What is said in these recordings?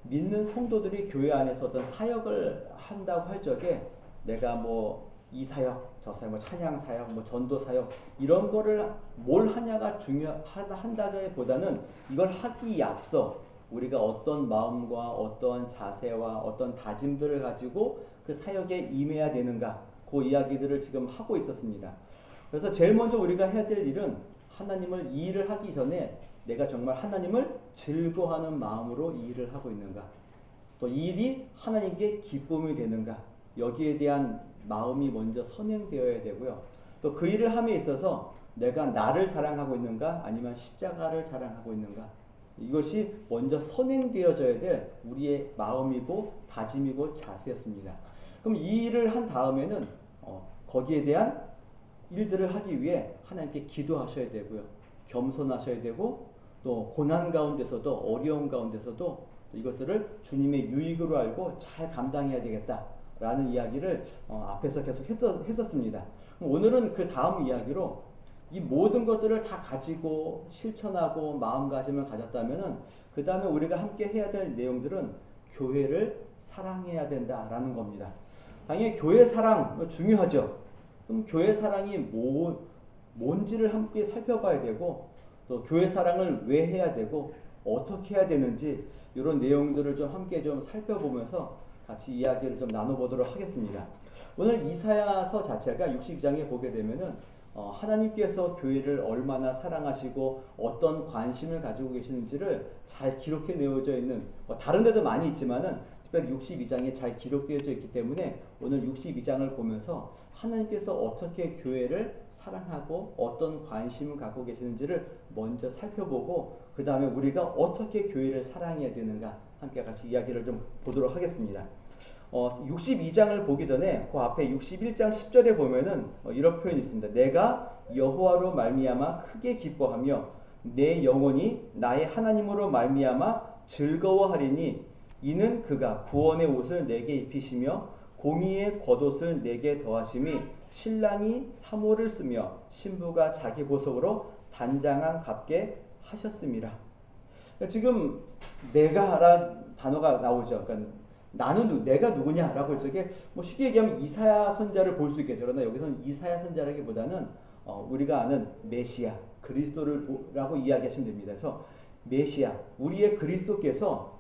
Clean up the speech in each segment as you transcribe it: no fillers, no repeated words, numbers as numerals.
믿는 성도들이 교회 안에서 어떤 사역을 한다고 할 적에 내가 뭐 이 사역, 저 사역, 뭐 찬양 사역, 뭐 전도 사역 이런 거를 뭘 하냐가 한다기보다는 이걸 하기에 앞서 우리가 어떤 마음과 어떠한 자세와 어떤 다짐들을 가지고 그 사역에 임해야 되는가 그 이야기들을 지금 하고 있었습니다. 그래서 제일 먼저 우리가 해야 될 일은 하나님을 이 일을 하기 전에 내가 정말 하나님을 즐거워하는 마음으로 이 일을 하고 있는가, 또 이 일이 하나님께 기쁨이 되는가, 여기에 대한 마음이 먼저 선행되어야 되고요. 또 그 일을 함에 있어서 내가 나를 자랑하고 있는가 아니면 십자가를 자랑하고 있는가, 이것이 먼저 선행되어져야 될 우리의 마음이고 다짐이고 자세였습니다. 그럼 이 일을 한 다음에는 거기에 대한 일들을 하기 위해 하나님께 기도하셔야 되고요. 겸손하셔야 되고 또 고난 가운데서도 어려움 가운데서도 이것들을 주님의 유익으로 알고 잘 감당해야 되겠다라는 이야기를 앞에서 계속 했었습니다. 오늘은 그 다음 이야기로 이 모든 것들을 다 가지고 실천하고 마음가짐을 가졌다면은 그 다음에 우리가 함께 해야 될 내용들은 교회를 사랑해야 된다라는 겁니다. 당연히 교회 사랑 중요하죠. 그럼 교회 사랑이 뭔지를 함께 살펴봐야 되고 또 교회 사랑을 왜 해야 되고 어떻게 해야 되는지 이런 내용들을 좀 함께 좀 살펴보면서 같이 이야기를 좀 나눠보도록 하겠습니다. 오늘 이사야서 자체가 62장에 보게 되면은 하나님께서 교회를 얼마나 사랑하시고 어떤 관심을 가지고 계시는지를 잘 기록해 내어져 있는, 다른 데도 많이 있지만은 특별히 62장에 잘 기록되어져 있기 때문에 오늘 62장을 보면서 하나님께서 어떻게 교회를 사랑하고 어떤 관심을 갖고 계시는지를 먼저 살펴보고 그 다음에 우리가 어떻게 교회를 사랑해야 되는가 함께 같이 이야기를 좀 보도록 하겠습니다. 62장을 보기 전에 그 앞에 61장 10절에 보면은 이런 표현이 있습니다. 내가 여호와로 말미암아 크게 기뻐하며 내 영혼이 나의 하나님으로 말미암아 즐거워하리니 이는 그가 구원의 옷을 내게 입히시며 공의의 겉옷을 내게 더하심이 신랑이 사모를 쓰며 신부가 자기 보석으로 단장한 값게 하셨음이라. 지금 내가라는 단어가 나오죠. 그러니까 나는 내가 누구냐라고 저게 쉽게 얘기하면 이사야 선자를 볼 수 있겠죠. 그러나 여기서는 이사야 선자라기보다는 우리가 아는 메시아 그리스도를라고 이야기하시면 됩니다. 그래서 메시아 우리의 그리스도께서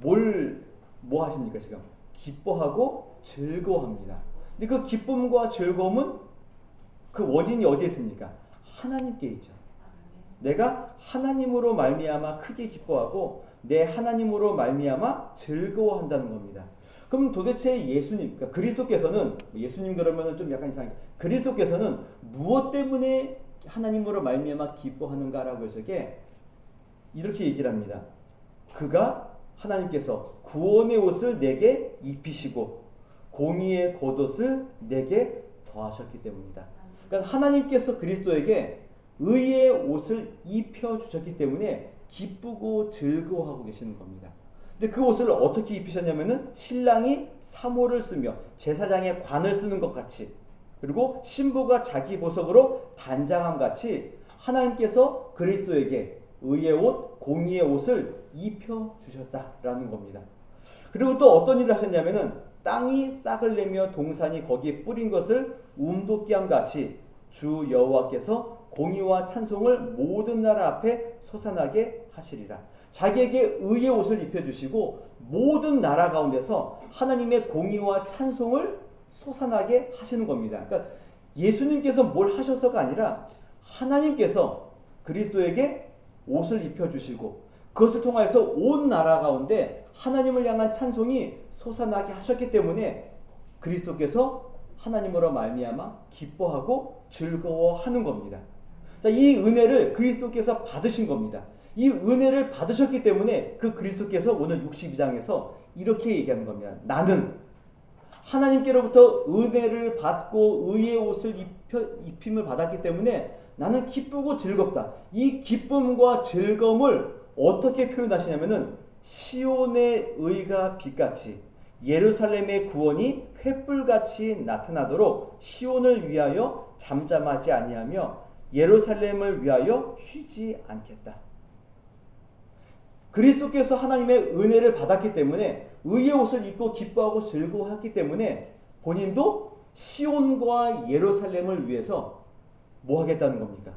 뭐 하십니까? 지금 기뻐하고 즐거워합니다. 근데 그 기쁨과 즐거움은 그 원인이 어디에 있습니까? 하나님께 있죠. 내가 하나님으로 말미암아 크게 기뻐하고 내 하나님으로 말미암아 즐거워한다는 겁니다. 그럼 도대체 예수님, 그러니까 그리스도께서는 예수님 그러면은 좀 약간 이상해. 그리스도께서는 무엇 때문에 하나님으로 말미암아 기뻐하는가라고 해서 이렇게 얘기를 합니다. 그가 하나님께서 구원의 옷을 내게 입히시고 공의의 겉옷을 내게 더하셨기 때문이다. 그러니까 하나님께서 그리스도에게 의의 옷을 입혀주셨기 때문에 기쁘고 즐거워하고 계시는 겁니다. 근데 그 옷을 어떻게 입히셨냐면은 신랑이 사모를 쓰며 제사장의 관을 쓰는 것 같이, 그리고 신부가 자기 보석으로 단장함 같이 하나님께서 그리스도에게 의의 옷, 공의의 옷을 입혀주셨다라는 겁니다. 그리고 또 어떤 일을 하셨냐면은 땅이 싹을 내며 동산이 거기에 뿌린 것을 움돋기함 같이 주 여호와께서 공의와 찬송을 모든 나라 앞에 솟아나게 하시리라. 자기에게 의의 옷을 입혀주시고 모든 나라 가운데서 하나님의 공의와 찬송을 솟아나게 하시는 겁니다. 그러니까 예수님께서 뭘 하셔서가 아니라 하나님께서 그리스도에게 옷을 입혀주시고 그것을 통해서 온 나라 가운데 하나님을 향한 찬송이 솟아나게 하셨기 때문에 그리스도께서 하나님으로 말미암아 기뻐하고 즐거워하는 겁니다. 자, 이 은혜를 그리스도께서 받으신 겁니다. 이 은혜를 받으셨기 때문에 그 그리스도께서 오늘 62장에서 이렇게 얘기하는 겁니다. 나는 하나님께로부터 은혜를 받고 의의 옷을 입힘을 받았기 때문에 나는 기쁘고 즐겁다. 이 기쁨과 즐거움을 어떻게 표현하시냐면은 시온의 의가 빛같이 예루살렘의 구원이 횃불같이 나타나도록 시온을 위하여 잠잠하지 아니하며 예루살렘을 위하여 쉬지 않겠다. 그리스도께서 하나님의 은혜를 받았기 때문에 의의 옷을 입고 기뻐하고 즐거워했기 때문에 본인도 시온과 예루살렘을 위해서 뭐 하겠다는 겁니까?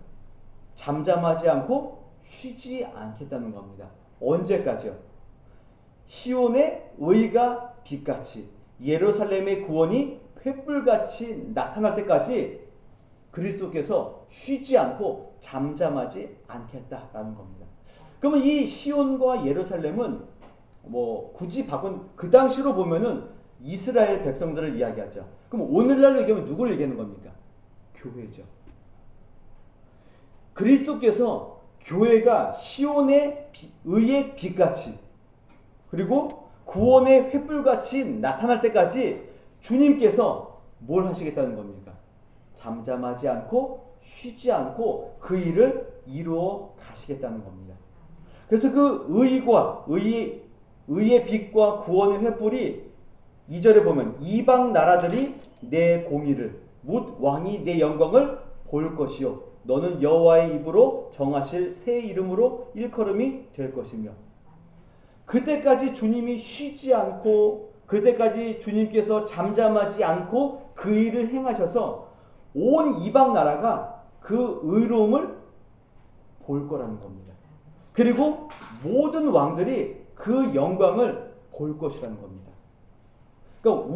잠잠하지 않고 쉬지 않겠다는 겁니다. 언제까지요? 시온의 의가 빛같이, 예루살렘의 구원이 횃불같이 나타날 때까지 그리스도께서 쉬지 않고 잠잠하지 않겠다라는 겁니다. 그러면 이 시온과 예루살렘은 뭐 굳이 바꾼 그 당시로 보면은 이스라엘 백성들을 이야기하죠. 그럼 오늘날로 얘기하면 누구를 얘기하는 겁니까? 교회죠. 그리스도께서 교회가 시온의 의의 빛같이 그리고 구원의 횃불같이 나타날 때까지 주님께서 뭘 하시겠다는 겁니까? 잠잠하지 않고 쉬지 않고 그 일을 이루어 가시겠다는 겁니다. 그래서 그 의의 빛과 구원의 횃불이 2절에 보면 이방 나라들이 내 공의를 묻 왕이 내 영광을 볼 것이요 너는 여호와의 입으로 정하실 새 이름으로 일컬음이 될 것이며 그때까지 주님이 쉬지 않고 그때까지 주님께서 잠잠하지 않고 그 일을 행하셔서 온 이방 나라가 그 의로움을 볼 거라는 겁니다. 그리고 모든 왕들이 그 영광을 볼 것이라는 겁니다. 그러니까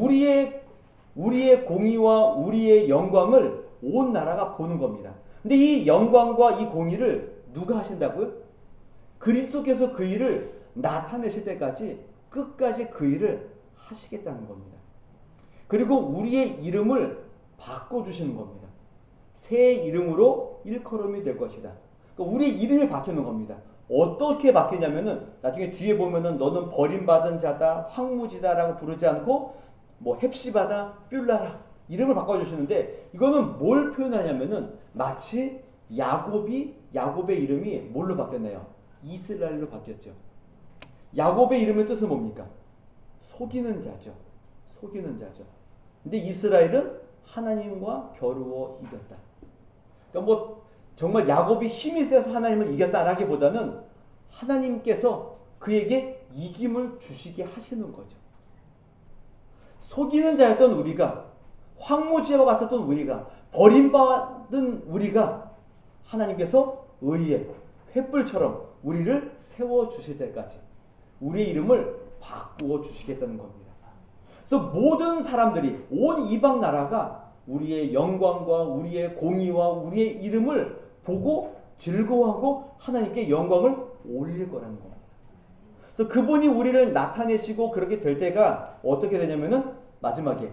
우리의 공의와 우리의 영광을 온 나라가 보는 겁니다. 근데 이 영광과 이 공의를 누가 하신다고요? 그리스도께서 그 일을 나타내실 때까지 끝까지 그 일을 하시겠다는 겁니다. 그리고 우리의 이름을 바꿔주시는 겁니다. 새 이름으로 일컬음이 될 것이다. 그러니까 우리의 이름이 바뀌는 겁니다. 어떻게 바뀌냐면은 나중에 뒤에 보면은 너는 버림받은 자다, 황무지다라고 부르지 않고 뭐 헵시바다, 뷸라라 이름을 바꿔주시는데 이거는 뭘 표현하냐면은 마치 야곱의 이름이 뭘로 바뀌었나요? 이스라엘로 바뀌었죠. 야곱의 이름의 뜻은 뭡니까? 속이는 자죠. 속이는 자죠. 근데 이스라엘은 하나님과 겨루어 이겼다. 그러니까 뭐 정말 야곱이 힘이 세서 하나님을 이겼다라기보다는 하나님께서 그에게 이김을 주시게 하시는 거죠. 속이는 자였던 우리가 황무지와 같았던 우리가 버림받은 우리가 하나님께서 의의 횃불처럼 우리를 세워주실 때까지 우리의 이름을 바꾸어 주시겠다는 겁니다. 그래서 모든 사람들이 온 이방 나라가 우리의 영광과 우리의 공의와 우리의 이름을 보고 즐거워하고 하나님께 영광을 올릴 거라는 겁니다. 그래서 그분이 우리를 나타내시고 그렇게 될 때가 어떻게 되냐면은 마지막에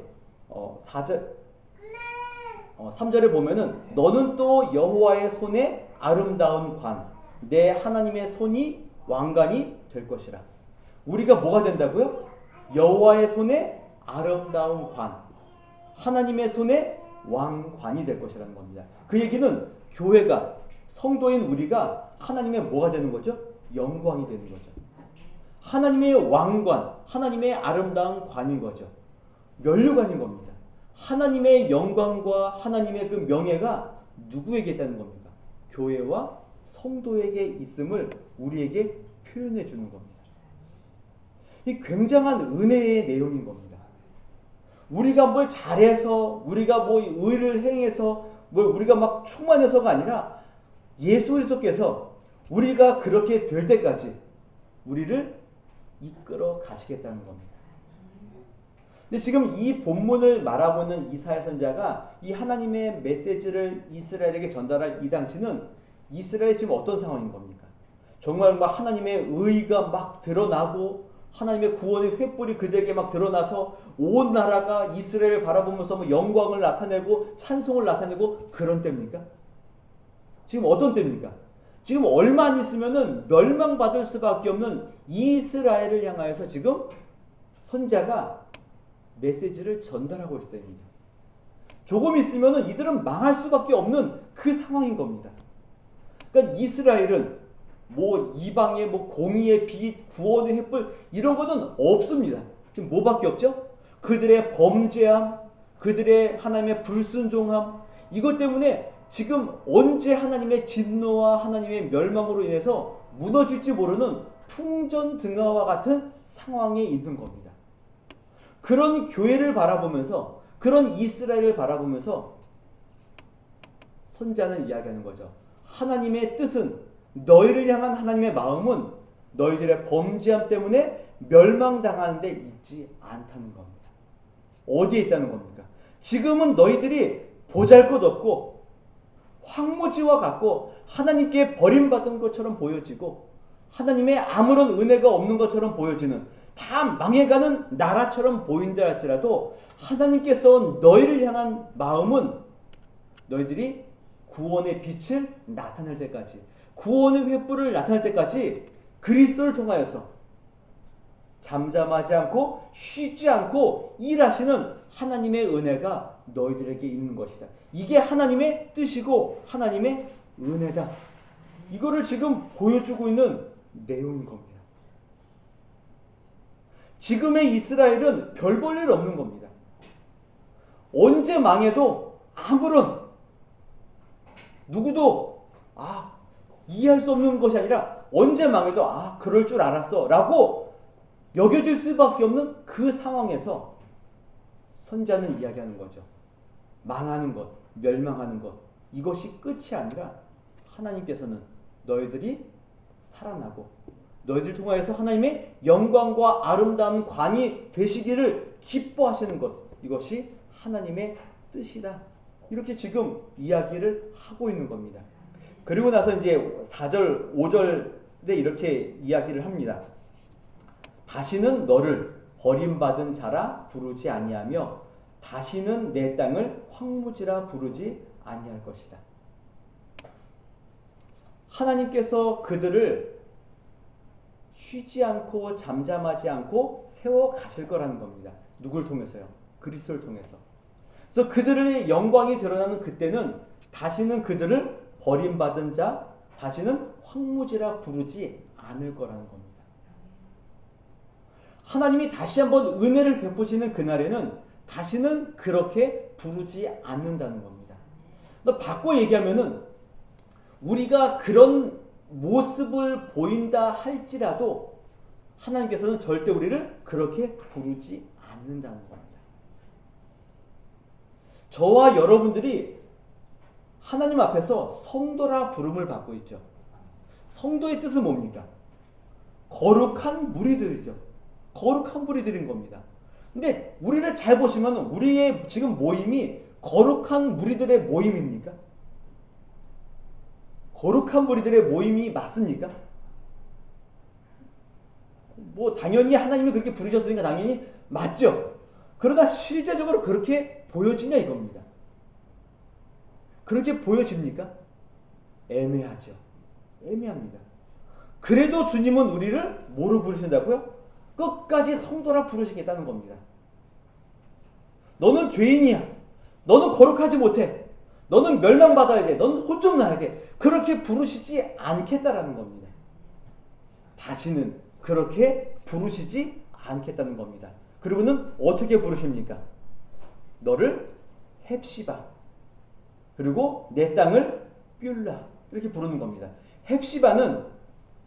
3절에 보면은 너는 또 여호와의 손에 아름다운 관 내 하나님의 손이 왕관이 될 것이라. 우리가 뭐가 된다고요? 여호와의 손에 아름다운 관 하나님의 손에 왕관이 될 것이라는 겁니다. 그 얘기는 교회가 성도인 우리가 하나님의 뭐가 되는 거죠? 영광이 되는 거죠. 하나님의 왕관 하나님의 아름다운 관인 거죠. 면류관인 겁니다. 하나님의 영광과 하나님의 그 명예가 누구에게 있다는 겁니까? 교회와 성도에게 있음을 우리에게 표현해 주는 겁니다. 이 굉장한 은혜의 내용인 겁니다. 우리가 뭘 잘해서 우리가 뭐 의를 행해서 뭘 우리가 막 충만해서가 아니라 예수 그리스도께서 우리가 그렇게 될 때까지 우리를 이끌어 가시겠다는 겁니다. 근데 지금 이 본문을 말하고 있는 이사야 선지자가 이 하나님의 메시지를 이스라엘에게 전달할 이 당시는 이스라엘이 지금 어떤 상황인 겁니까? 정말 막 하나님의 의가 막 드러나고 하나님의 구원의 횃불이 그들에게 막 드러나서 온 나라가 이스라엘을 바라보면서 뭐 영광을 나타내고 찬송을 나타내고 그런 때입니까? 지금 어떤 때입니까? 지금 얼마 안 있으면은 멸망받을 수밖에 없는 이스라엘을 향하여서 지금 선지자가 메시지를 전달하고 있을 때입니다. 조금 있으면은 이들은 망할 수밖에 없는 그 상황인 겁니다. 그러니까 이스라엘은 뭐 이방의 뭐 공의의 빛, 구원의 횃불 이런 거는 없습니다. 지금 뭐밖에 없죠? 그들의 범죄함, 그들의 하나님의 불순종함 이것 때문에 지금 언제 하나님의 진노와 하나님의 멸망으로 인해서 무너질지 모르는 풍전등화와 같은 상황에 있는 겁니다. 그런 교회를 바라보면서, 그런 이스라엘을 바라보면서 선지자는 이야기하는 거죠. 하나님의 뜻은, 너희를 향한 하나님의 마음은 너희들의 범죄함 때문에 멸망당하는 데 있지 않다는 겁니다. 어디에 있다는 겁니까? 지금은 너희들이 보잘것없고 황무지와 같고 하나님께 버림받은 것처럼 보여지고 하나님의 아무런 은혜가 없는 것처럼 보여지는, 다 망해가는 나라처럼 보인다 할지라도 하나님께서 너희를 향한 마음은 너희들이 구원의 빛을 나타낼 때까지, 구원의 횃불을 나타낼 때까지 그리스도를 통하여서 잠잠하지 않고 쉬지 않고 일하시는 하나님의 은혜가 너희들에게 있는 것이다. 이게 하나님의 뜻이고 하나님의 은혜다. 이거를 지금 보여주고 있는 내용인 겁니다. 지금의 이스라엘은 별 볼 일 없는 겁니다. 언제 망해도 아무런 누구도 이해할 수 없는 것이 아니라 언제 망해도 그럴 줄 알았어 라고 여겨질 수밖에 없는 그 상황에서 선지자는 이야기하는 거죠. 망하는 것, 멸망하는 것, 이것이 끝이 아니라 하나님께서는 너희들이 살아나고 너희들 통하여서 하나님의 영광과 아름다운 관이 되시기를 기뻐하시는 것, 이것이 하나님의 뜻이다. 이렇게 지금 이야기를 하고 있는 겁니다. 그리고 나서 이제 4절, 5절에 이렇게 이야기를 합니다. 다시는 너를 버림받은 자라 부르지 아니하며 다시는 내 땅을 황무지라 부르지 아니할 것이다. 하나님께서 그들을 쉬지 않고 잠잠하지 않고 세워 가실 거라는 겁니다. 누굴 통해서요? 그리스도를 통해서. 그래서 그들의 영광이 드러나는 그때는 다시는 그들을 버림받은 자, 다시는 황무지라 부르지 않을 거라는 겁니다. 하나님이 다시 한번 은혜를 베푸시는 그날에는 다시는 그렇게 부르지 않는다는 겁니다. 바꿔 얘기하면은 우리가 그런 모습을 보인다 할지라도 하나님께서는 절대 우리를 그렇게 부르지 않는다는 겁니다. 저와 여러분들이 하나님 앞에서 성도라 부름을 받고 있죠. 성도의 뜻은 뭡니까? 거룩한 무리들이죠. 거룩한 무리들인 겁니다. 근데 우리를 잘 보시면 우리의 지금 모임이 거룩한 무리들의 모임입니까? 거룩한 무리들의 모임이 맞습니까? 당연히 하나님이 그렇게 부르셨으니까 당연히 맞죠. 그러나 실제적으로 그렇게 보여지냐 이겁니다. 그렇게 보여집니까? 애매하죠. 애매합니다. 그래도 주님은 우리를 뭐로 부르신다고요? 끝까지 성도라 부르시겠다는 겁니다. 너는 죄인이야. 너는 거룩하지 못해. 너는 멸망받아야 돼. 너는 혼좀 나야 돼. 그렇게 부르시지 않겠다라는 겁니다. 다시는 그렇게 부르시지 않겠다는 겁니다. 그리고는 어떻게 부르십니까? 너를 헵시바, 그리고 내 땅을 뷸라, 이렇게 부르는 겁니다. 헵시바는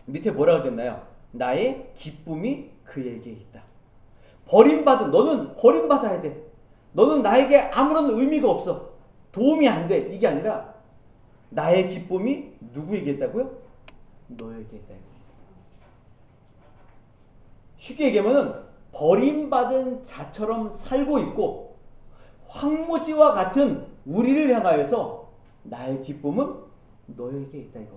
밑에 뭐라고 되었나요? 나의 기쁨이 그에게 있다. 버림받은, 너는 버림받아야 돼. 너는 나에게 아무런 의미가 없어. 도움이 안 돼. 이게 아니라 나의 기쁨이 누구에게 있다고요? 너에게 있다. 쉽게 얘기하면 버림받은 자처럼 살고 있고 황무지와 같은 우리를 향하여서 나의 기쁨은 너에게 있다 이거.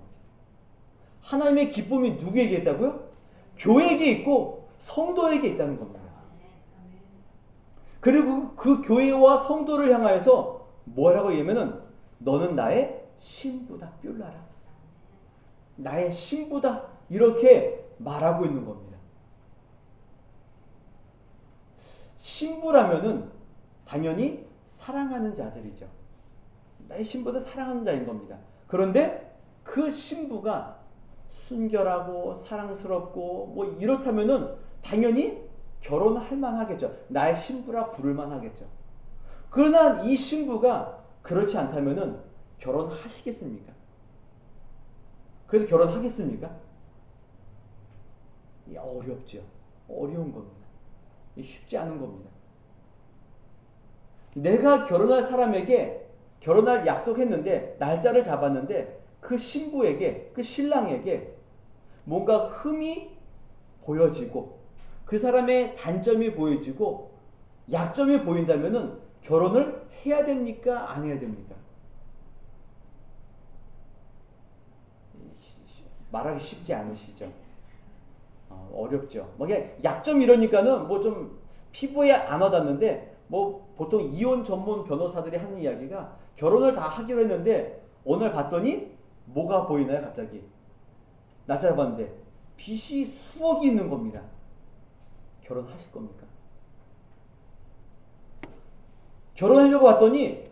하나님의 기쁨이 누구에게 있다고요? 교회에게 있고 성도에게 있다는 겁니다. 그리고 그 교회와 성도를 향하여서 뭐라고 얘기하면은 너는 나의 신부다, 뷸라라. 나의 신부다, 이렇게 말하고 있는 겁니다. 신부라면은 당연히 사랑하는 자들이죠. 나의 신부는 사랑하는 자인 겁니다. 그런데 그 신부가 순결하고 사랑스럽고 이렇다면은 당연히 결혼할 만하겠죠. 나의 신부라 부를 만하겠죠. 그러나 이 신부가 그렇지 않다면은 결혼하시겠습니까? 그래도 결혼하겠습니까? 어렵죠. 어려운 겁니다. 쉽지 않은 겁니다. 내가 결혼할 사람에게 결혼할 약속했는데 날짜를 잡았는데 그 신부에게 그 신랑에게 뭔가 흠이 보여지고 그 사람의 단점이 보여지고 약점이 보인다면은 결혼을 해야 됩니까? 안 해야 됩니까? 말하기 쉽지 않으시죠? 어렵죠. 뭐 약점 이러니까는 뭐 좀 피부에 안 와닿는데 뭐 보통 이혼 전문 변호사들이 하는 이야기가 결혼을 다 하기로 했는데 오늘 봤더니 뭐가 보이나요? 갑자기 날짜 잡았는데 빚이 수억이 있는 겁니다. 결혼하실 겁니까? 결혼하려고 봤더니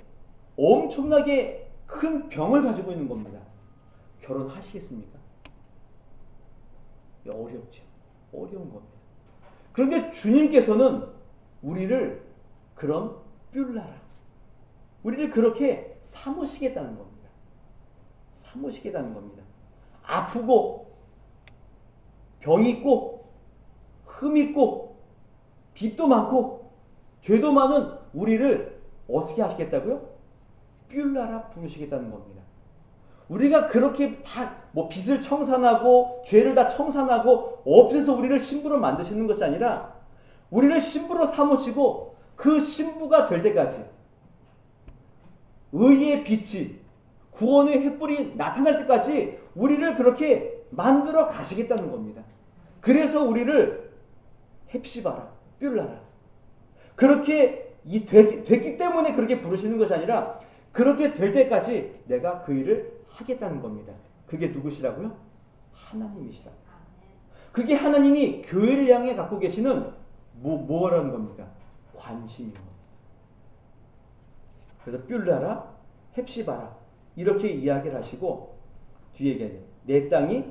엄청나게 큰 병을 가지고 있는 겁니다. 결혼하시겠습니까? 어렵죠. 어려운 겁니다. 그런데 주님께서는 우리를 그런 뷸라라, 우리를 그렇게 삼으시겠다는 겁니다. 삼으시겠다는 겁니다. 아프고 병이 있고 흠 있고 빚도 많고 죄도 많은 우리를 어떻게 하시겠다고요? 뷸라라 부르시겠다는 겁니다. 우리가 그렇게 다 뭐 빚을 청산하고 죄를 다 청산하고 없애서 우리를 신부로 만드시는 것이 아니라 우리를 신부로 삼으시고 그 신부가 될 때까지 의의 빛이 구원의 횃불이 나타날 때까지 우리를 그렇게 만들어 가시겠다는 겁니다. 그래서 우리를 헵시바라, 뷸라라, 그렇게 됐기 때문에 그렇게 부르시는 것이 아니라 그렇게 될 때까지 내가 그 일을 하겠다는 겁니다. 그게 누구시라고요? 하나님이시라고. 그게 하나님이 교회를 향해 갖고 계시는 뭐라는 겁니까? 관심인 겁니다. 그래서 뷸라라, 헵시바라 이렇게 이야기를 하시고 뒤에 얘기해요. 내 땅이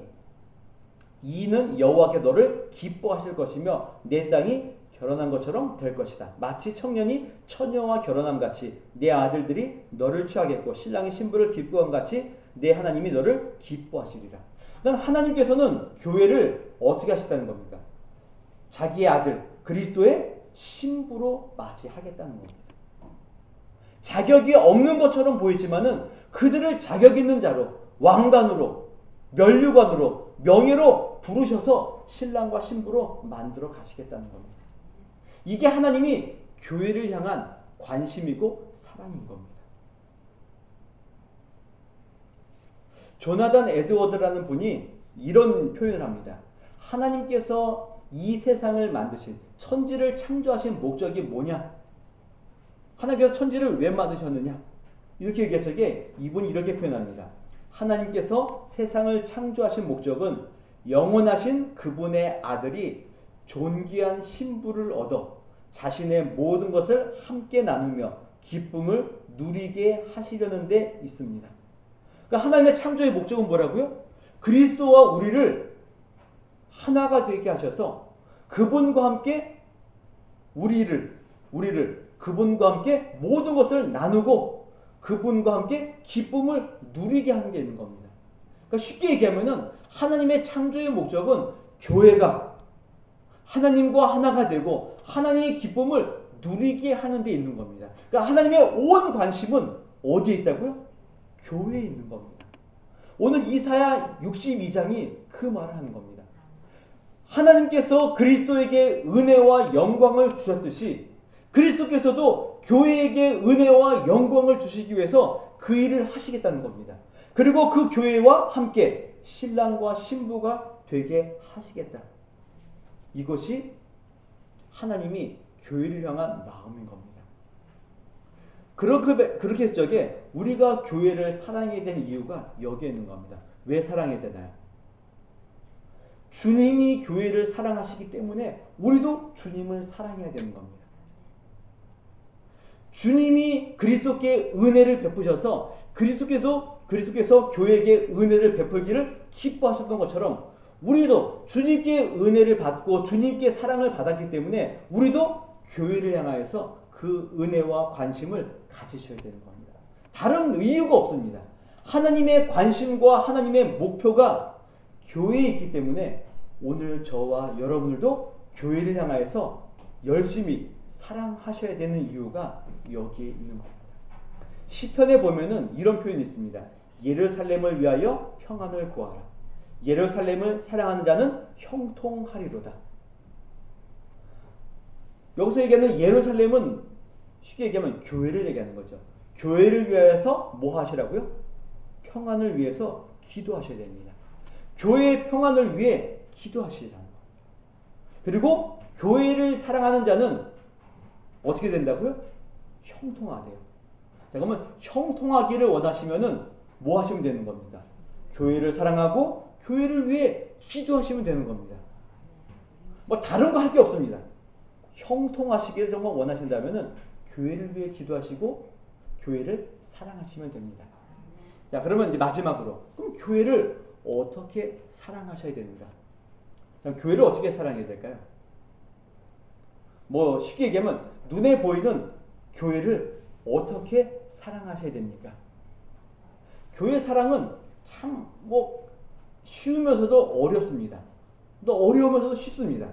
이는 여호와께 너를 기뻐하실 것이며 내 땅이 결혼한 것처럼 될 것이다. 마치 청년이 처녀와 결혼함 같이 내 아들들이 너를 취하겠고 신랑이 신부를 기뻐함 같이 내 하나님이 너를 기뻐하시리라. 그러니까 하나님께서는 교회를 어떻게 하시다는 겁니까? 자기의 아들 그리스도의 신부로 맞이하겠다는 겁니다. 자격이 없는 것처럼 보이지만은 그들을 자격 있는 자로, 왕관으로, 면류관으로, 명예로 부르셔서 신랑과 신부로 만들어 가시겠다는 겁니다. 이게 하나님이 교회를 향한 관심이고 사랑인 겁니다. 조나단 에드워드라는 분이 이런 표현을 합니다. 하나님께서 이 세상을 만드신, 천지를 창조하신 목적이 뭐냐? 하나님께서 천지를 왜 만드셨느냐? 이렇게 얘기할 적에 이분이 이렇게 표현합니다. 하나님께서 세상을 창조하신 목적은 영원하신 그분의 아들이 존귀한 신부를 얻어 자신의 모든 것을 함께 나누며 기쁨을 누리게 하시려는 데 있습니다. 그러니까 하나님의 창조의 목적은 뭐라고요? 그리스도와 우리를 하나가 되게 하셔서 그분과 함께 우리를 그분과 함께 모든 것을 나누고 그분과 함께 기쁨을 누리게 하는 게 있는 겁니다. 그러니까 쉽게 얘기하면은 하나님의 창조의 목적은 교회가 하나님과 하나가 되고 하나님의 기쁨을 누리게 하는 데 있는 겁니다. 그러니까 하나님의 온 관심은 어디에 있다고요? 교회에 있는 겁니다. 오늘 이사야 62장이 그 말을 하는 겁니다. 하나님께서 그리스도에게 은혜와 영광을 주셨듯이 그리스도께서도 교회에게 은혜와 영광을 주시기 위해서 그 일을 하시겠다는 겁니다. 그리고 그 교회와 함께 신랑과 신부가 되게 하시겠다. 이것이 하나님이 교회를 향한 마음인 겁니다. 그렇게 했을 적에 우리가 교회를 사랑해야 되는 이유가 여기에 있는 겁니다. 왜 사랑해야 되나요? 주님이 교회를 사랑하시기 때문에 우리도 주님을 사랑해야 되는 겁니다. 주님이 그리스도께 은혜를 베푸셔서 그리스도께서 교회에게 은혜를 베풀기를 기뻐하셨던 것처럼 우리도 주님께 은혜를 받고 주님께 사랑을 받았기 때문에 우리도 교회를 향하여서 그 은혜와 관심을 가지셔야 되는 겁니다. 다른 이유가 없습니다. 하나님의 관심과 하나님의 목표가 교회에 있기 때문에 오늘 저와 여러분들도 교회를 향하여서 열심히 사랑하셔야 되는 이유가 여기에 있는 겁니다. 시편에 보면은 이런 표현이 있습니다. 예루살렘을 위하여 평안을 구하라. 예루살렘을 사랑하는 자는 형통하리로다. 여기서 얘기하는 예루살렘은 쉽게 얘기하면 교회를 얘기하는 거죠. 교회를 위해서 뭐 하시라고요? 평안을 위해서 기도하셔야 됩니다. 교회의 평안을 위해 기도하시라는 겁니다. 그리고 교회를 사랑하는 자는 어떻게 된다고요? 형통하대요. 자, 그러면 형통하기를 원하시면은 뭐 하시면 되는 겁니다. 교회를 사랑하고 교회를 위해 기도하시면 되는 겁니다. 뭐 다른 거 할 게 없습니다. 형통하시기를 정말 원하신다면은 교회를 위해 기도하시고 교회를 사랑하시면 됩니다. 자, 그러면 이제 마지막으로 그럼 교회를 어떻게 사랑하셔야 되는가? 그럼 교회를 어떻게 사랑해야 될까요? 뭐 쉽게 얘기하면 눈에 보이는 교회를 어떻게 사랑하셔야 됩니까? 교회 사랑은 참 뭐 쉬우면서도 어렵습니다. 또 어려우면서도 쉽습니다.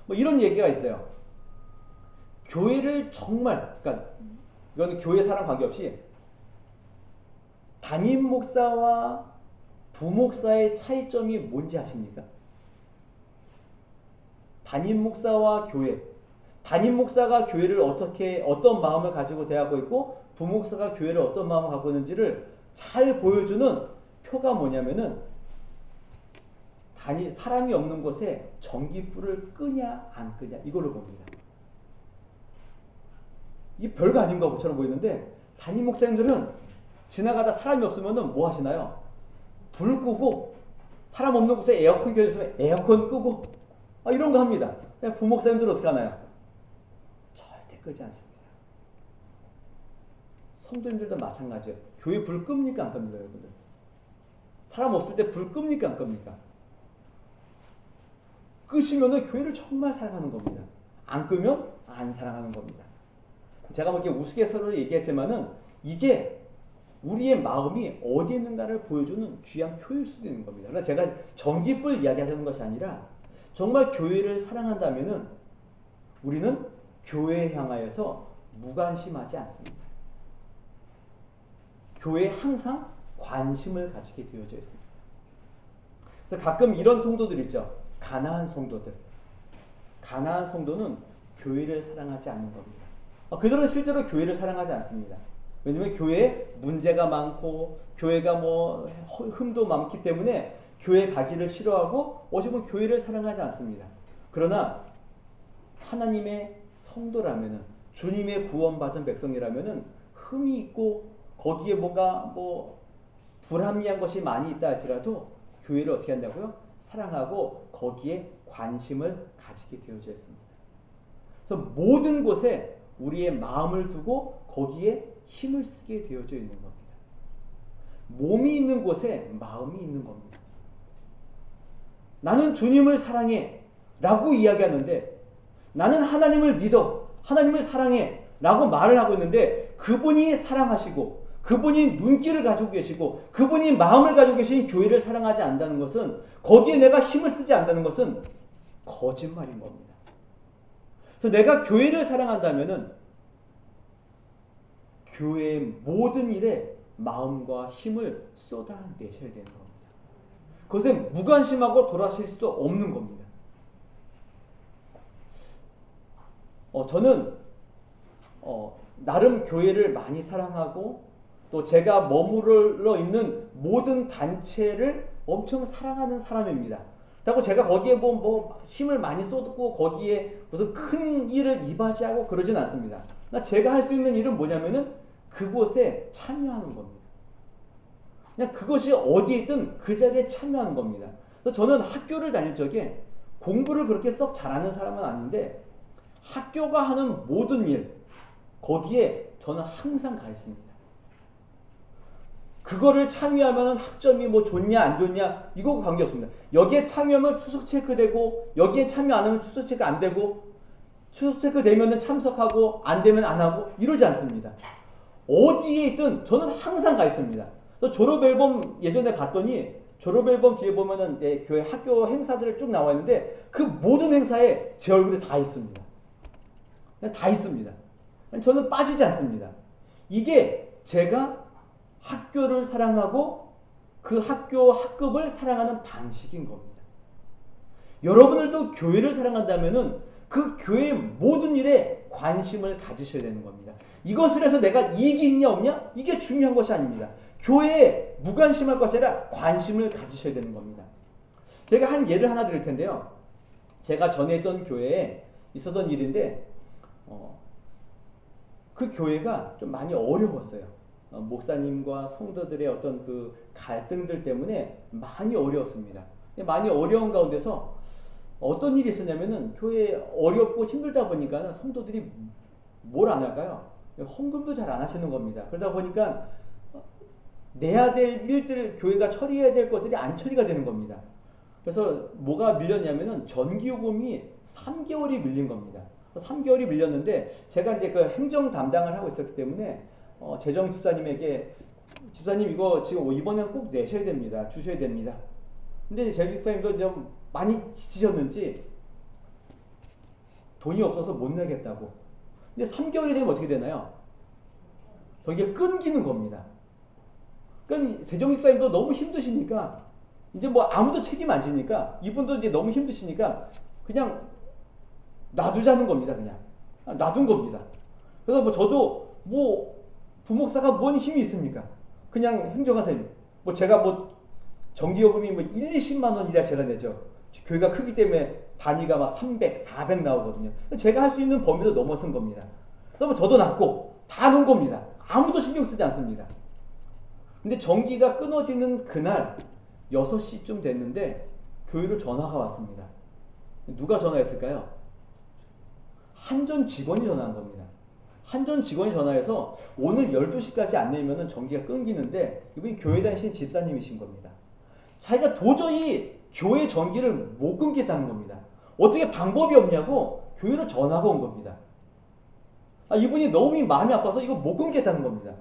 뭐 이런 얘기가 있어요. 교회를 정말, 그러니까 이건 교회 사랑 관계없이 담임 목사와 부목사의 차이점이 뭔지 아십니까? 담임 목사와 교회, 담임 목사가 교회를 어떤 마음을 가지고 대하고 있고 부목사가 교회를 어떤 마음을 갖고 있는지를 잘 보여주는 표가 뭐냐면은 사람이 없는 곳에 전기불을 끄냐 안 끄냐 이걸로 봅니다. 이게 별거 아닌 것처럼 보이는데 담임 목사님들은 지나가다 사람이 없으면은 뭐 하시나요? 불 끄고 사람 없는 곳에 에어컨 켜져서 에어컨 끄고 이런 거 합니다. 부목사님들은 어떻게 하나요? 절대 끄지 않습니다. 성도님들도 마찬가지예요. 교회 불 끕니까 안 끕니까 여러분들? 사람 없을 때 불 끕니까 안 끕니까? 끄시면은 교회를 정말 사랑하는 겁니다. 안 끄면 안 사랑하는 겁니다. 제가 뭐 이렇게 우스갯소리로 얘기했지만은 이게 우리의 마음이 어디 있는가를 보여주는 귀한 표일 수도 있는 겁니다. 그러나 제가 전기불 이야기하는 것이 아니라 정말 교회를 사랑한다면은 우리는 교회에 향하여서 무관심하지 않습니다. 교회에 항상 관심을 가지게 되어져 있습니다. 그래서 가끔 이런 성도들 있죠. 가난한 성도들. 가난한 성도는 교회를 사랑하지 않는 겁니다. 그들은 실제로 교회를 사랑하지 않습니다. 왜냐하면 교회에 문제가 많고 교회가 뭐 흠도 많기 때문에 교회 가기를 싫어하고 어찌 보면 교회를 사랑하지 않습니다. 그러나 하나님의 성도라면은 주님의 구원받은 백성이라면은 흠이 있고 거기에 뭔가 뭐 불합리한 것이 많이 있다 할지라도 교회를 어떻게 한다고요? 사랑하고 거기에 관심을 가지게 되어져 있습니다. 그래서 모든 곳에 우리의 마음을 두고 거기에 힘을 쓰게 되어져 있는 겁니다. 몸이 있는 곳에 마음이 있는 겁니다. 나는 주님을 사랑해 라고 이야기하는데 나는 하나님을 믿어 하나님을 사랑해 라고 말을 하고 있는데 그분이 사랑하시고 그분이 눈길을 가지고 계시고 그분이 마음을 가지고 계신 교회를 사랑하지 않는다는 것은 거기에 내가 힘을 쓰지 않는다는 것은 거짓말인 겁니다. 그래서 내가 교회를 사랑한다면은 교회의 모든 일에 마음과 힘을 쏟아내셔야 되는 겁니다. 그것에 무관심하고 돌아설 수도 없는 겁니다. 저는 나름 교회를 많이 사랑하고 또 제가 머무르러 있는 모든 단체를 엄청 사랑하는 사람입니다. 그리고 제가 거기에 뭐 힘을 많이 쏟고 거기에 무슨 큰 일을 이바지하고 그러진 않습니다. 제가 할 수 있는 일은 뭐냐면은 그곳에 참여하는 겁니다. 그냥 그것이 어디에 있든 그 자리에 참여하는 겁니다. 그래서 저는 학교를 다닐 적에 공부를 그렇게 썩 잘하는 사람은 아닌데 학교가 하는 모든 일 거기에 저는 항상 가 있습니다. 그거를 참여하면 학점이 뭐 좋냐 안 좋냐 이거 관계없습니다. 여기에 참여하면 추석 체크되고 여기에 참여 안 하면 추석 체크 안 되고 추석 체크 되면 참석하고 안 되면 안 하고 이러지 않습니다. 어디에 있든 저는 항상 가 있습니다. 졸업 앨범 예전에 봤더니 졸업앨범 뒤에 보면은 교회 학교 행사들을 쭉 나와 있는데 그 모든 행사에 제 얼굴이 다 있습니다. 그냥 다 있습니다. 저는 빠지지 않습니다. 이게 제가 학교를 사랑하고 그 학교 학급을 사랑하는 방식인 겁니다. 여러분들도 교회를 사랑한다면은 그 교회의 모든 일에 관심을 가지셔야 되는 겁니다. 이것을 해서 내가 이익이 있냐 없냐? 이게 중요한 것이 아닙니다. 교회에 무관심할 것이 아니라 관심을 가지셔야 되는 겁니다. 제가 한 예를 하나 드릴 텐데요. 제가 전에 있던 교회에 있었던 일인데 그 교회가 좀 많이 어려웠어요. 목사님과 성도들의 어떤 그 갈등들 때문에 많이 어려웠습니다. 많이 어려운 가운데서 어떤 일이 있었냐면은 교회 어렵고 힘들다 보니까 성도들이 뭘 안 할까요? 헌금도 잘 안 하시는 겁니다. 그러다 보니까 내야 될 일들, 교회가 처리해야 될 것들이 안 처리가 되는 겁니다. 그래서 뭐가 밀렸냐면은 전기요금이 3개월이 밀린 겁니다. 3개월이 밀렸는데 제가 이제 그 행정 담당을 하고 있었기 때문에 재정 집사님에게 집사님 이거 지금 이번에는 꼭 내셔야 됩니다. 주셔야 됩니다. 근데 재정 집사님도 좀 많이 지치셨는지 돈이 없어서 못 내겠다고. 근데 3개월이 되면 어떻게 되나요? 저게 끊기는 겁니다. 그러니까 세종 집사님도 너무 힘드시니까 이제 뭐 아무도 책임 안 지니까 이분도 이제 너무 힘드시니까 그냥 놔두자는 겁니다. 그냥 놔둔 겁니다. 그래서 뭐 저도 뭐 부목사가 뭔 힘이 있습니까? 그냥 행정하세요. 뭐 제가 뭐 전기요금이 뭐 1, 20만 원이라 제가 내죠. 교회가 크기 때문에 단위가 막 300, 400 나오거든요. 제가 할 수 있는 범위도 넘어선 겁니다. 그래서 뭐 저도 놨고 다 놓은 겁니다. 아무도 신경 쓰지 않습니다. 근데 전기가 끊어지는 그날 6시쯤 됐는데 교회로 전화가 왔습니다. 누가 전화했을까요? 한전 직원이 전화한 겁니다. 한전 직원이 전화해서 오늘 12시까지 안 내면 전기가 끊기는데 이분이 교회 다니신 집사님이신 겁니다. 자기가 도저히 교회 전기를 못 끊겠다는 겁니다. 어떻게 방법이 없냐고 교회로 전화가 온 겁니다. 이분이 너무 마음이 아파서 이거 못 끊겠다는 겁니다.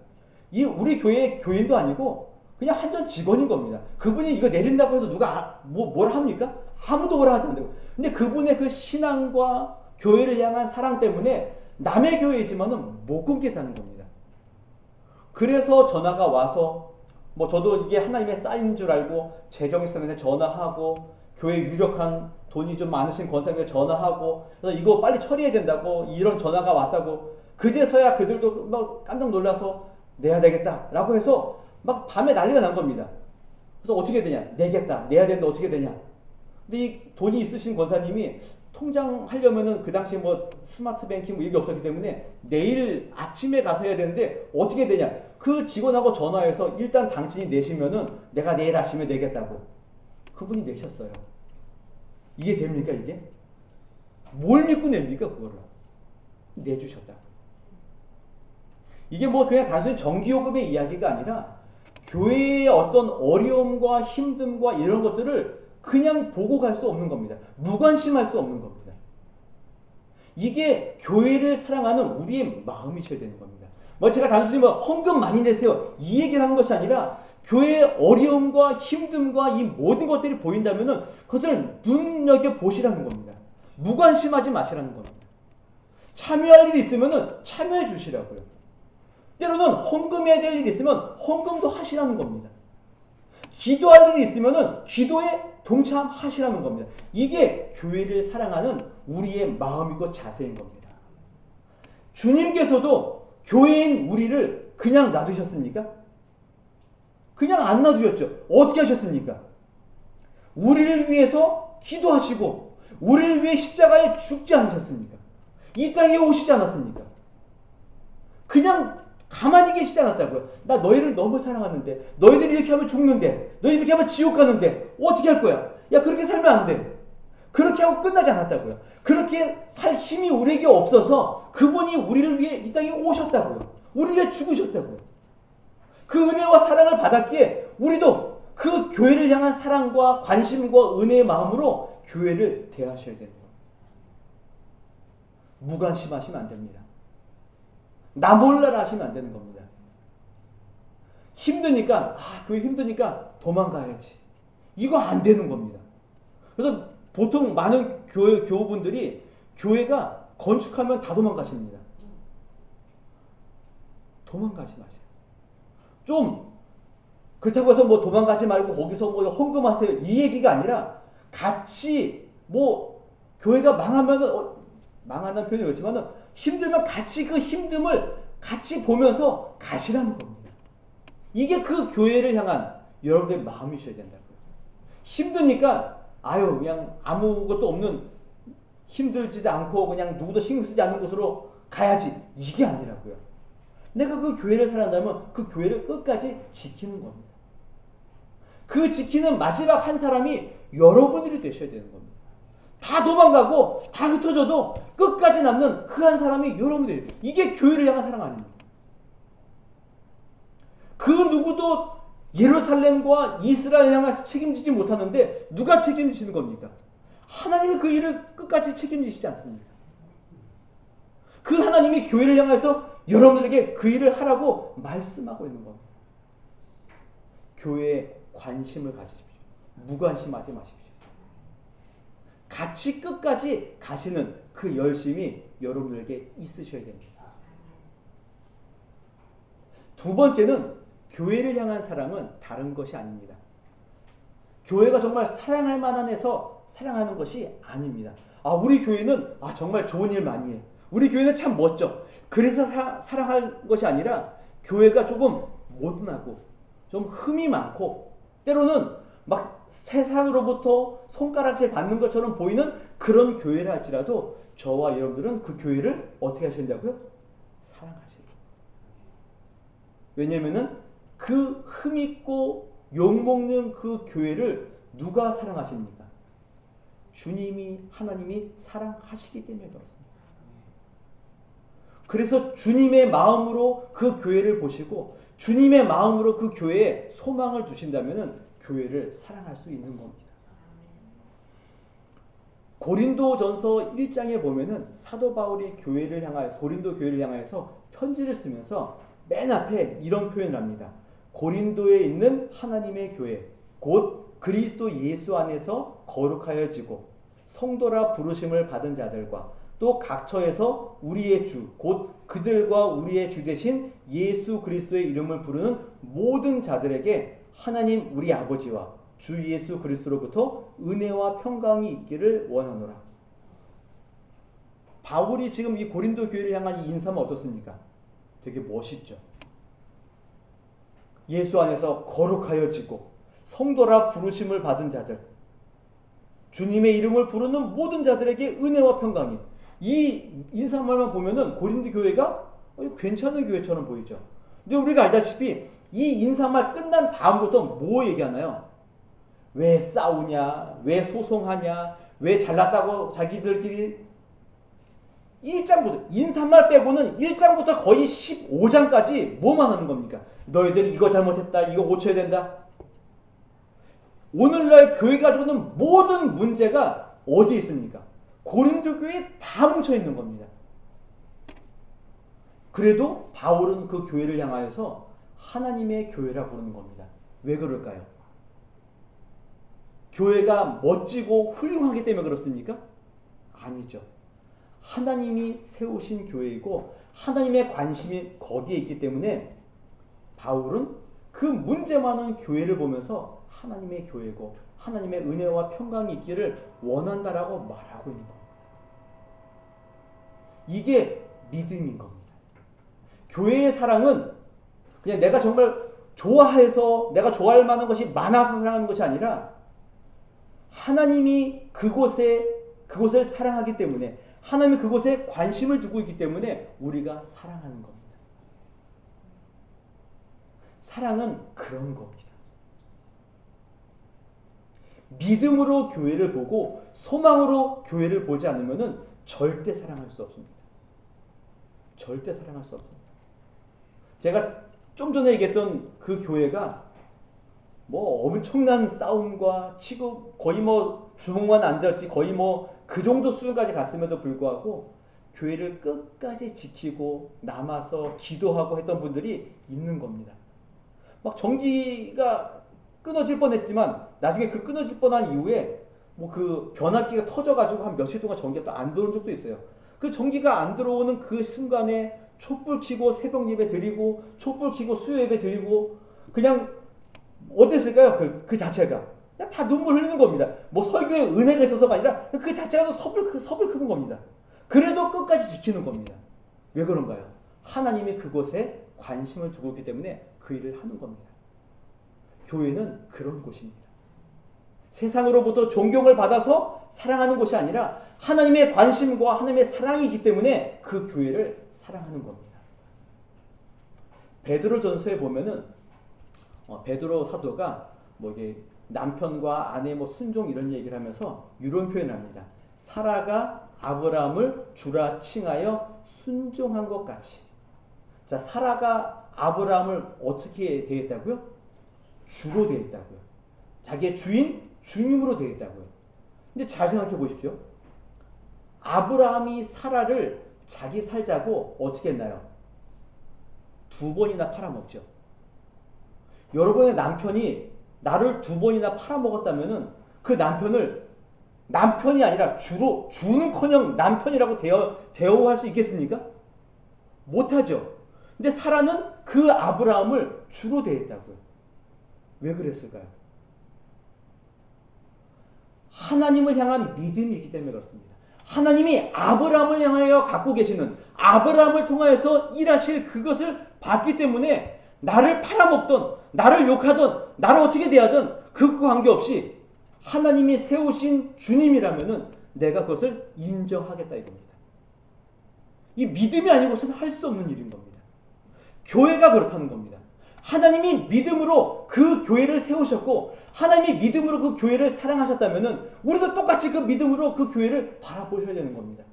이 우리 교회 교인도 아니고 그냥 한전 직원인 겁니다. 그분이 이거 내린다고 해서 누가 뭘 합니까? 아무도 뭐라 하지 않는다고. 근데 그분의 그 신앙과 교회를 향한 사랑 때문에 남의 교회이지만은 못 끊겠다는 겁니다. 그래서 전화가 와서 뭐 저도 이게 하나님의 사인인 줄 알고 재정입사님한테 전화하고 교회 유력한 돈이 좀 많으신 권사님한테 전화하고 그래서 이거 빨리 처리해야 된다고 이런 전화가 왔다고 그제서야 그들도 막 깜짝 놀라서 내야 되겠다라고 해서 막 밤에 난리가 난 겁니다. 그래서 어떻게 되냐? 내겠다. 내야 되는데 어떻게 되냐? 근데 이 돈이 있으신 권사님이 통장 하려면은 그 당시에 뭐 스마트 뱅킹 뭐 이게 없었기 때문에 내일 아침에 가서 해야 되는데 어떻게 되냐? 그 직원하고 전화해서 일단 당신이 내시면은 내가 내일 아침에 내겠다고. 그분이 내셨어요. 이게 됩니까 이게? 뭘 믿고 냅니까 그거를? 내주셨다. 이게 뭐 그냥 단순히 전기요금의 이야기가 아니라 교회의 어떤 어려움과 힘듦과 이런 것들을 그냥 보고 갈 수 없는 겁니다. 무관심할 수 없는 겁니다. 이게 교회를 사랑하는 우리의 마음이셔야 되는 겁니다. 뭐 제가 단순히 뭐 헌금 많이 내세요 이 얘기를 하는 것이 아니라 교회의 어려움과 힘듦과 이 모든 것들이 보인다면은 그것을 눈여겨 보시라는 겁니다. 무관심하지 마시라는 겁니다. 참여할 일이 있으면은 참여해 주시라고요. 때로는 헌금해야 될 일이 있으면 헌금도 하시라는 겁니다. 기도할 일이 있으면은 기도에 동참하시라는 겁니다. 이게 교회를 사랑하는 우리의 마음이고 자세인 겁니다. 주님께서도 교회인 우리를 그냥 놔두셨습니까? 그냥 안 놔두셨죠. 어떻게 하셨습니까? 우리를 위해서 기도하시고 우리를 위해 십자가에 죽지 않으셨습니까? 이 땅에 오시지 않았습니까? 그냥 가만히 계시지 않았다고요. 나 너희를 너무 사랑하는데 너희들이 이렇게 하면 죽는데 너희들이 이렇게 하면 지옥 가는데 어떻게 할 거야? 야 그렇게 살면 안 돼. 그렇게 하고 끝나지 않았다고요. 그렇게 살 힘이 우리에게 없어서 그분이 우리를 위해 이 땅에 오셨다고요. 우리를 위해 죽으셨다고요. 그 은혜와 사랑을 받았기에 우리도 그 교회를 향한 사랑과 관심과 은혜의 마음으로 교회를 대하셔야 되는 거예요. 무관심하시면 안 됩니다. 나 몰라라 하시면 안 되는 겁니다. 힘드니까 교회 힘드니까 도망가야지. 이거 안 되는 겁니다. 그래서 보통 많은 교우분들이 교회가 건축하면 다 도망가십니다. 도망가지 마세요. 좀 그렇다고 해서 뭐 도망가지 말고 거기서 뭐 헌금하세요 이 얘기가 아니라 같이 뭐 교회가 망하면은 망하는 표현이 그렇지만은 힘들면 같이 그 힘듦을 같이 보면서 가시라는 겁니다. 이게 그 교회를 향한 여러분들의 마음이셔야 된다고요. 힘드니까 아유 그냥 아무것도 없는 힘들지도 않고 그냥 누구도 신경 쓰지 않는 곳으로 가야지 이게 아니라고요. 내가 그 교회를 사랑한다면 그 교회를 끝까지 지키는 겁니다. 그 지키는 마지막 한 사람이 여러분들이 되셔야 되는 겁니다. 다 도망가고 다 흩어져도 끝까지 남는 그 한 사람이 여러분들이에요. 이게 교회를 향한 사랑 아닙니까? 그 누구도 예루살렘과 이스라엘 향해서 책임지지 못하는데 누가 책임지는 겁니까? 하나님이 그 일을 끝까지 책임지시지 않습니까? 그 하나님이 교회를 향해서 여러분들에게 그 일을 하라고 말씀하고 있는 겁니다. 교회에 관심을 가지십시오. 무관심하지 마십시오. 같이 끝까지 가시는 그 열심이 여러분들에게 있으셔야 됩니다. 두 번째는 교회를 향한 사랑은 다른 것이 아닙니다. 교회가 정말 사랑할 만한 해서 사랑하는 것이 아닙니다. 우리 교회는 정말 좋은 일 많이 해. 우리 교회는 참 멋져. 그래서 사랑할 것이 아니라 교회가 조금 모던하고 좀 흠이 많고 때로는 막 세상으로부터 손가락질 받는 것처럼 보이는 그런 교회를 할지라도 저와 여러분들은 그 교회를 어떻게 하셔야 된다고요? 사랑하셔야 돼요. 왜냐하면은 그 흠있고 욕먹는 그 교회를 누가 사랑하십니까? 주님이 하나님이 사랑하시기 때문에 그렇습니다. 그래서 주님의 마음으로 그 교회를 보시고 주님의 마음으로 그 교회에 소망을 두신다면 교회를 사랑할 수 있는 겁니다. 고린도전서 1장에 보면은 사도 바울이 교회를 향하여 고린도 교회를 향하여서 편지를 쓰면서 맨 앞에 이런 표현을 합니다. 고린도에 있는 하나님의 교회 곧 그리스도 예수 안에서 거룩하여지고 성도라 부르심을 받은 자들과 또 각처에서 우리의 주 곧 그들과 우리의 주 되신 예수 그리스도의 이름을 부르는 모든 자들에게 하나님 우리 아버지와 주 예수 그리스도로부터 은혜와 평강이 있기를 원하노라. 바울이 지금 이 고린도 교회를 향한 이 인사는 어떻습니까? 되게 멋있죠. 예수 안에서 거룩하여지고 성도라 부르심을 받은 자들, 주님의 이름을 부르는 모든 자들에게 은혜와 평강이. 이 인사말만 보면은 고린도 교회가 괜찮은 교회처럼 보이죠. 근데 우리가 알다시피 이 인사말 끝난 다음부터 뭐 얘기하나요? 왜 싸우냐? 왜 소송하냐? 왜 잘났다고 자기들끼리 1장부터 인사말 빼고는 1장부터 거의 15장까지 뭐만 하는 겁니까? 너희들이 이거 잘못했다. 이거 고쳐야 된다. 오늘날 교회 가지고는 모든 문제가 어디에 있습니까? 고린도 교회에 다 뭉쳐 있는 겁니다. 그래도 바울은 그 교회를 향하여서 하나님의 교회라 부르는 겁니다. 왜 그럴까요? 교회가 멋지고 훌륭하기 때문에 그렇습니까? 아니죠. 하나님이 세우신 교회이고 하나님의 관심이 거기에 있기 때문에 바울은 그 문제 많은 교회를 보면서 하나님의 교회고 하나님의 은혜와 평강이 있기를 원한다라고 말하고 있는 겁니다. 이게 믿음인 겁니다. 교회의 사랑은 그냥 내가 정말 좋아해서 내가 좋아할 만한 것이 많아서 사랑하는 것이 아니라 하나님이 그곳을 사랑하기 때문에 하나님이 그곳에 관심을 두고 있기 때문에 우리가 사랑하는 겁니다. 사랑은 그런 겁니다. 믿음으로 교회를 보고 소망으로 교회를 보지 않으면 절대 사랑할 수 없습니다. 절대 사랑할 수 없습니다. 제가 좀 전에 얘기했던 그 교회가 뭐 엄청난 싸움과 치고 거의 뭐 주먹만 안 들었지 거의 뭐 그 정도 수준까지 갔음에도 불구하고 교회를 끝까지 지키고 남아서 기도하고 했던 분들이 있는 겁니다. 막 전기가 끊어질 뻔했지만 나중에 그 끊어질 뻔한 이후에 뭐 그 변압기가 터져가지고 한 며칠 동안 전기가 또 안 들어온 적도 있어요. 그 전기가 안 들어오는 그 순간에 촛불 켜고 새벽 예배 드리고 촛불 켜고 수요 예배 드리고 그냥 어땠을까요? 그 자체가 그냥 다 눈물 흘리는 겁니다. 뭐 설교에 은혜가 있어서가 아니라 그 자체가 섭을 크는 겁니다. 그래도 끝까지 지키는 겁니다. 왜 그런가요? 하나님이 그곳에 관심을 두고 있기 때문에 그 일을 하는 겁니다. 교회는 그런 곳입니다. 세상으로부터 존경을 받아서 사랑하는 곳이 아니라 하나님의 관심과 하나님의 사랑이기 때문에 그 교회를 사랑하는 겁니다. 베드로전서에 보면은 베드로 사도가 뭐 이게 남편과 아내 뭐 순종 이런 얘기를 하면서 이런 표현을 합니다. 사라가 아브라함을 주라 칭하여 순종한 것 같이. 자, 사라가 아브라함을 어떻게 대했다고요? 주로 대했다고요. 자기의 주님으로 대했다고요. 근데 잘 생각해 보십시오. 아브라함이 사라를 자기 살자고 어떻게 했나요? 2번이나 팔아먹죠. 여러분의 남편이 나를 2번이나 팔아먹었다면은 그 남편을 남편이 아니라 주는커녕 남편이라고 대우할 수 있겠습니까? 못하죠. 근데 사라는 그 아브라함을 주로 대했다고요. 왜 그랬을까요? 하나님을 향한 믿음이 있기 때문에 그렇습니다. 하나님이 아브라함을 향하여 갖고 계시는 아브라함을 통하여서 일하실 그것을 봤기 때문에 나를 팔아먹던 나를 욕하던 나를 어떻게 대하든 그 관계없이 하나님이 세우신 주님이라면은 내가 그것을 인정하겠다 이겁니다. 이 믿음이 아니고서는 할 수 없는 일인 겁니다. 교회가 그렇다는 겁니다. 하나님이 믿음으로 그 교회를 세우셨고 하나님이 믿음으로 그 교회를 사랑하셨다면은 우리도 똑같이 그 믿음으로 그 교회를 바라보셔야 되는 겁니다.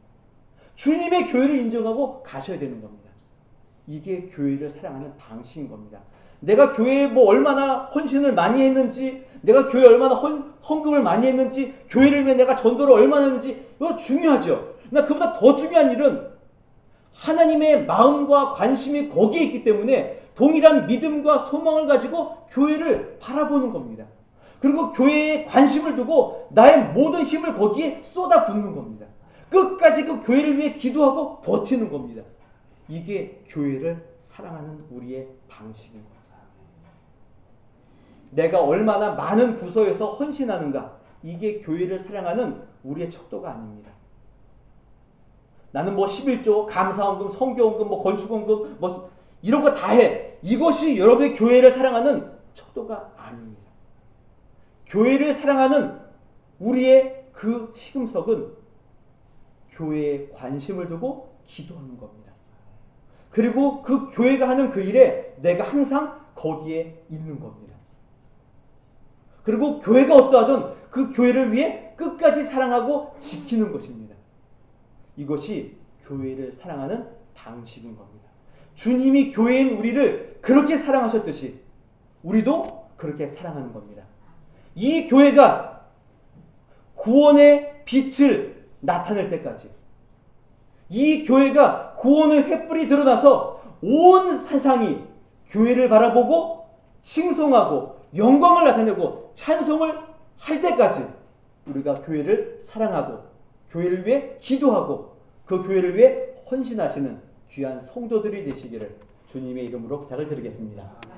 주님의 교회를 인정하고 가셔야 되는 겁니다. 이게 교회를 사랑하는 방식인 겁니다. 내가 교회에 뭐 얼마나 헌신을 많이 했는지, 내가 교회에 얼마나 헌금을 많이 했는지, 교회를 위해 내가 전도를 얼마나 했는지 이거 중요하죠. 그러나 그보다 더 중요한 일은 하나님의 마음과 관심이 거기에 있기 때문에 동일한 믿음과 소망을 가지고 교회를 바라보는 겁니다. 그리고 교회에 관심을 두고 나의 모든 힘을 거기에 쏟아붓는 겁니다. 끝까지 그 교회를 위해 기도하고 버티는 겁니다. 이게 교회를 사랑하는 우리의 방식인 겁니다. 내가 얼마나 많은 부서에서 헌신하는가, 이게 교회를 사랑하는 우리의 척도가 아닙니다. 나는 뭐 11조, 감사헌금, 성교헌금, 뭐 건축헌금, 뭐 이런 거 다 해. 이것이 여러분의 교회를 사랑하는 척도가 아닙니다. 교회를 사랑하는 우리의 그 시금석은 교회에 관심을 두고 기도하는 겁니다. 그리고 그 교회가 하는 그 일에 내가 항상 거기에 있는 겁니다. 그리고 교회가 어떠하든 그 교회를 위해 끝까지 사랑하고 지키는 것입니다. 이것이 교회를 사랑하는 방식인 겁니다. 주님이 교회인 우리를 그렇게 사랑하셨듯이 우리도 그렇게 사랑하는 겁니다. 이 교회가 구원의 빛을 나타낼 때까지, 이 교회가 구원의 횃불이 드러나서 온 세상이 교회를 바라보고 칭송하고 영광을 나타내고 찬송을 할 때까지 우리가 교회를 사랑하고 교회를 위해 기도하고 그 교회를 위해 헌신하시는 귀한 성도들이 되시기를 주님의 이름으로 부탁을 드리겠습니다.